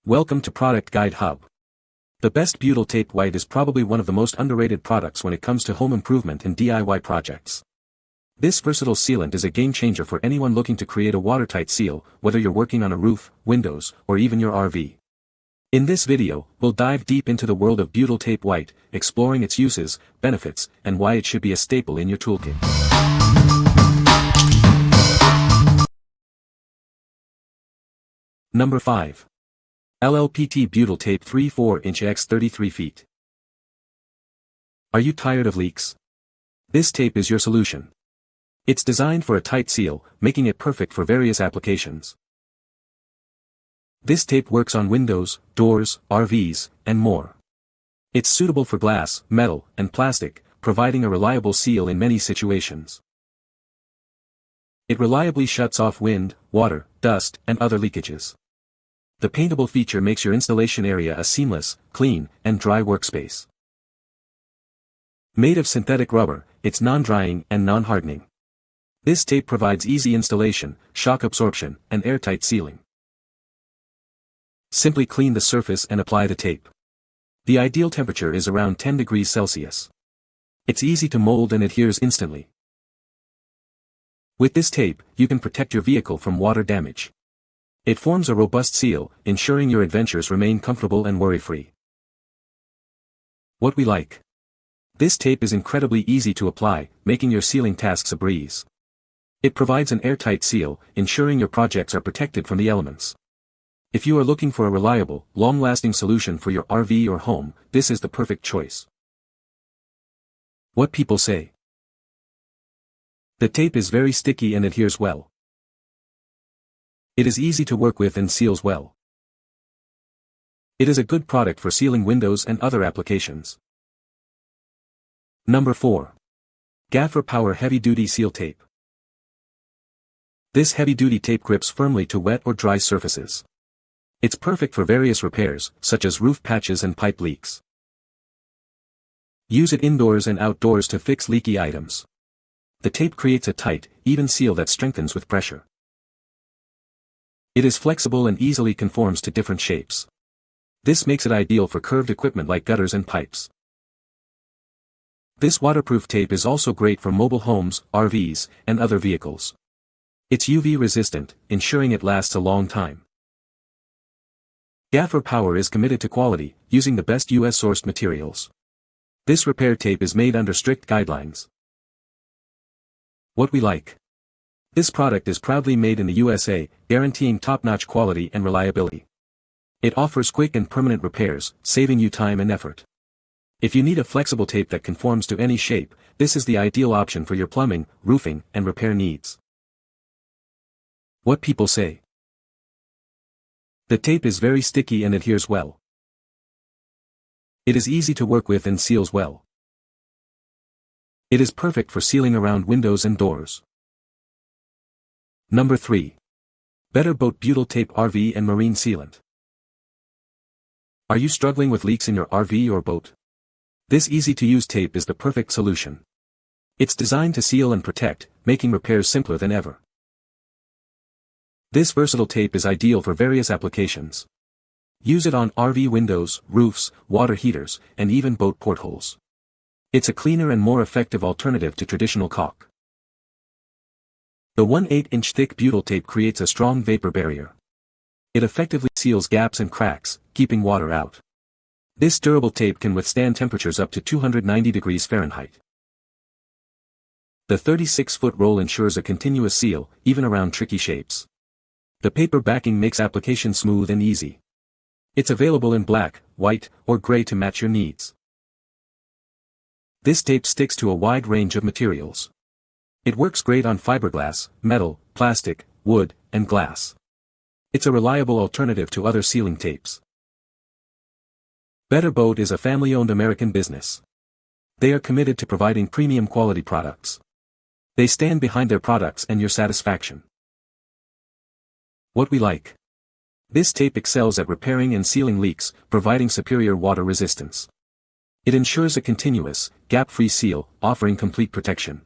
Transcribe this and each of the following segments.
Welcome to Product Guide Hub. The best Butyl Tape White is probably one of the most underrated products when it comes to home improvement and DIY projects. This versatile sealant is a game changer for anyone looking to create a watertight seal, whether you're working on a roof, windows, or even your RV. In this video, we'll dive deep into the world of Butyl Tape White, exploring its uses, benefits, and why it should be a staple in your toolkit. Number 5. LLPT Butyl Tape 3/4" x 33 feet. Are you tired of leaks? This tape is your solution. It's designed for a tight seal, making it perfect for various applications. This tape works on windows, doors, RVs, and more. It's suitable for glass, metal, and plastic, providing a reliable seal in many situations. It reliably shuts off wind, water, dust, and other leakages. The paintable feature makes your installation area a seamless, clean, and dry workspace. Made of synthetic rubber, it's non-drying and non-hardening. This tape provides easy installation, shock absorption, and airtight sealing. Simply clean the surface and apply the tape. The ideal temperature is around 10 degrees Celsius. It's easy to mold and adheres instantly. With this tape, you can protect your vehicle from water damage. It forms a robust seal, ensuring your adventures remain comfortable and worry-free. What we like. This tape is incredibly easy to apply, making your sealing tasks a breeze. It provides an airtight seal, ensuring your projects are protected from the elements. If you are looking for a reliable, long-lasting solution for your RV or home, this is the perfect choice. What people say. The tape is very sticky and adheres well. It is easy to work with and seals well. It is a good product for sealing windows and other applications. Number 4. Gaffer Power Heavy Duty Seal Tape. This heavy-duty tape grips firmly to wet or dry surfaces. It's perfect for various repairs, such as roof patches and pipe leaks. Use it indoors and outdoors to fix leaky items. The tape creates a tight, even seal that strengthens with pressure. It is flexible and easily conforms to different shapes. This makes it ideal for curved equipment like gutters and pipes. This waterproof tape is also great for mobile homes, RVs, and other vehicles. It's UV resistant, ensuring it lasts a long time. Gaffer Power is committed to quality, using the best US-sourced materials. This repair tape is made under strict guidelines. What we like. This product is proudly made in the USA, guaranteeing top-notch quality and reliability. It offers quick and permanent repairs, saving you time and effort. If you need a flexible tape that conforms to any shape, this is the ideal option for your plumbing, roofing, and repair needs. What people say. The tape is very sticky and adheres well. It is easy to work with and seals well. It is perfect for sealing around windows and doors. Number 3. Better Boat Butyl Tape RV and Marine Sealant. Are you struggling with leaks in your RV or boat? This easy-to-use tape is the perfect solution. It's designed to seal and protect, making repairs simpler than ever. This versatile tape is ideal for various applications. Use it on RV windows, roofs, water heaters, and even boat portholes. It's a cleaner and more effective alternative to traditional caulk. The 1/8" thick butyl tape creates a strong vapor barrier. It effectively seals gaps and cracks, keeping water out. This durable tape can withstand temperatures up to 290 degrees Fahrenheit. The 36-foot roll ensures a continuous seal, even around tricky shapes. The paper backing makes application smooth and easy. It's available in black, white, or gray to match your needs. This tape sticks to a wide range of materials. It works great on fiberglass, metal, plastic, wood, and glass. It's a reliable alternative to other sealing tapes. Better Boat is a family-owned American business. They are committed to providing premium quality products. They stand behind their products and your satisfaction. What we like. This tape excels at repairing and sealing leaks, providing superior water resistance. It ensures a continuous, gap-free seal, offering complete protection.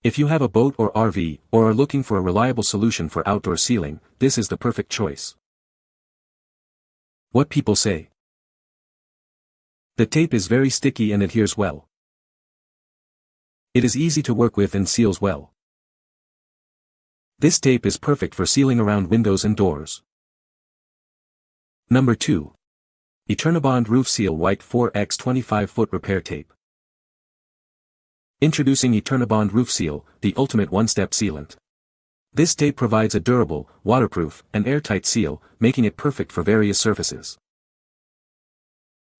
If you have a boat or RV, or are looking for a reliable solution for outdoor sealing, this is the perfect choice. What people say. The tape is very sticky and adheres well. It is easy to work with and seals well. This tape is perfect for sealing around windows and doors. Number 2. EternaBond RoofSeal White 4x 25-foot Repair Tape. Introducing EternaBond RoofSeal, the ultimate one-step sealant. This tape provides a durable, waterproof, and airtight seal, making it perfect for various surfaces.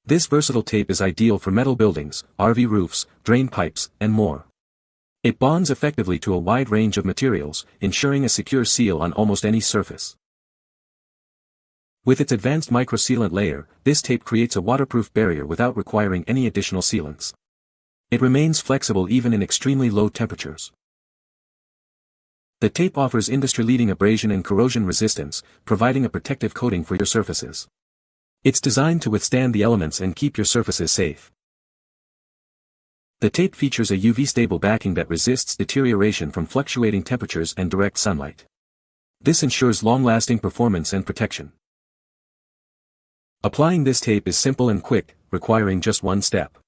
This versatile tape is ideal for metal buildings, RV roofs, drain pipes, and more. It bonds effectively to a wide range of materials, ensuring a secure seal on almost any surface. With its advanced microsealant layer, this tape creates a waterproof barrier without requiring any additional sealants. It remains flexible even in extremely low temperatures. The tape offers industry-leading abrasion and corrosion resistance, providing a protective coating for your surfaces. It's designed to withstand the elements and keep your surfaces safe. The tape features a UV-stable backing that resists deterioration from fluctuating temperatures and direct sunlight. This ensures long-lasting performance and protection. Applying this tape is simple and quick, requiring just one step.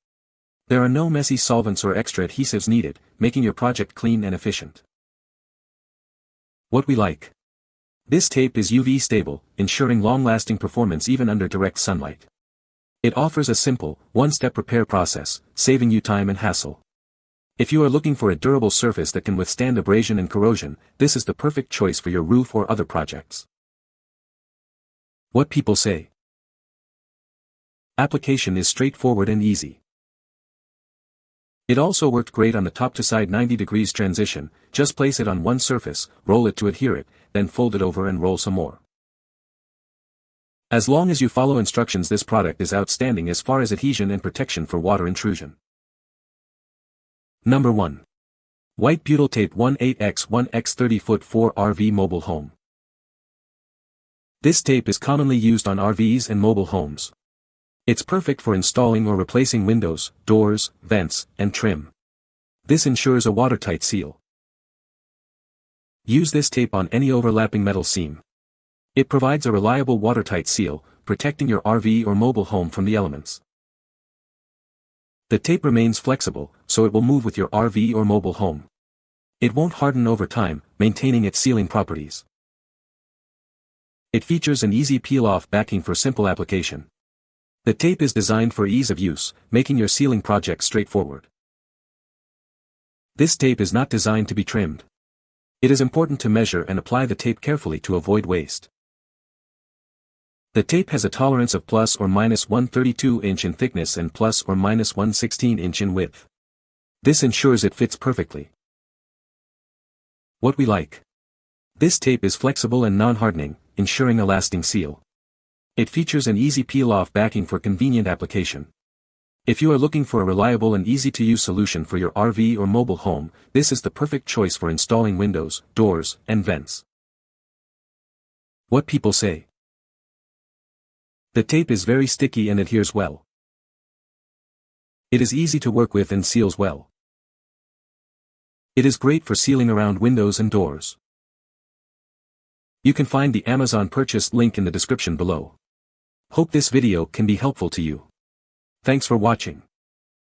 There are no messy solvents or extra adhesives needed, making your project clean and efficient. What we like. This tape is UV-stable, ensuring long-lasting performance even under direct sunlight. It offers a simple, one-step repair process, saving you time and hassle. If you are looking for a durable surface that can withstand abrasion and corrosion, this is the perfect choice for your roof or other projects. What people say. Application is straightforward and easy. It also worked great on the top-to-side 90 degrees transition. Just place it on one surface, roll it to adhere it, then fold it over and roll some more. As long as you follow instructions, this product is outstanding as far as adhesion and protection for water intrusion. Number 1. White Butyl Tape 18x 1x 30-foot 4 RV Mobile Home. This tape is commonly used on RVs and mobile homes. It's perfect for installing or replacing windows, doors, vents, and trim. This ensures a watertight seal. Use this tape on any overlapping metal seam. It provides a reliable watertight seal, protecting your RV or mobile home from the elements. The tape remains flexible, so it will move with your RV or mobile home. It won't harden over time, maintaining its sealing properties. It features an easy peel-off backing for simple application. The tape is designed for ease of use, making your sealing project straightforward. This tape is not designed to be trimmed. It is important to measure and apply the tape carefully to avoid waste. The tape has a tolerance of plus or minus 1/32 inch in thickness and plus or minus 1/16 inch in width. This ensures it fits perfectly. What we like. This tape is flexible and non-hardening, ensuring a lasting seal. It features an easy peel-off backing for convenient application. If you are looking for a reliable and easy-to-use solution for your RV or mobile home, this is the perfect choice for installing windows, doors, and vents. What people say. The tape is very sticky and adheres well. It is easy to work with and seals well. It is great for sealing around windows and doors. You can find the Amazon purchase link in the description below. Hope this video can be helpful to you. Thanks for watching.